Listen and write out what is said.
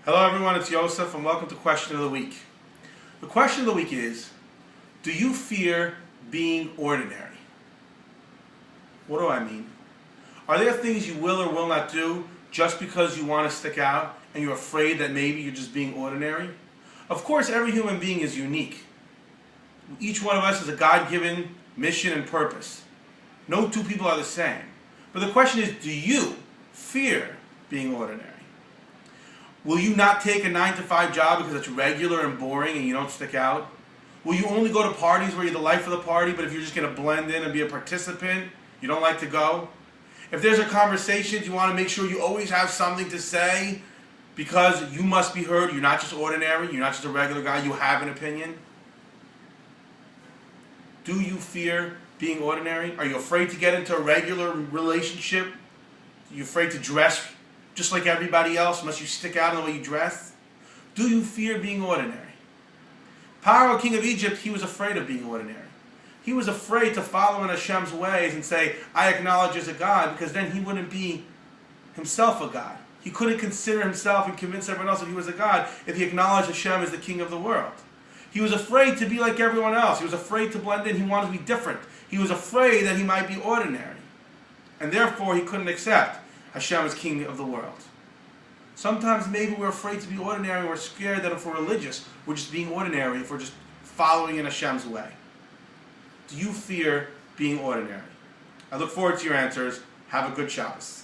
Hello everyone, it's Yosef and welcome to Question of the Week. The question of the week is, do you fear being ordinary? What do I mean? Are there things you will or will not do just because you want to stick out and you're afraid that maybe you're just being ordinary? Of course, every human being is unique. Each one of us has a God-given mission and purpose. No two people are the same. But the question is, do you fear being ordinary? Will you not take a 9-to-5 job because it's regular and boring and you don't stick out? Will you only go to parties where you're the life of the party, but if you're just going to blend in and be a participant, you don't like to go? If there's a conversation, you want to make sure you always have something to say because you must be heard. You're not just ordinary. You're not just a regular guy. You have an opinion. Do you fear being ordinary? Are you afraid to get into a regular relationship? Are you afraid to dress just like everybody else, unless you stick out in the way you dress? Do you fear being ordinary? Pharaoh, king of Egypt, he was afraid of being ordinary. He was afraid to follow in Hashem's ways and say, I acknowledge as a God, because then he wouldn't be himself a God. He couldn't consider himself and convince everyone else that he was a God if he acknowledged Hashem as the king of the world. He was afraid to be like everyone else. He was afraid to blend in. He wanted to be different. He was afraid that he might be ordinary. And therefore he couldn't accept Hashem is king of the world. Sometimes maybe we're afraid to be ordinary. We're scared that if we're religious, we're just being ordinary, if we're just following in Hashem's way. Do you fear being ordinary? I look forward to your answers. Have a good Shabbos.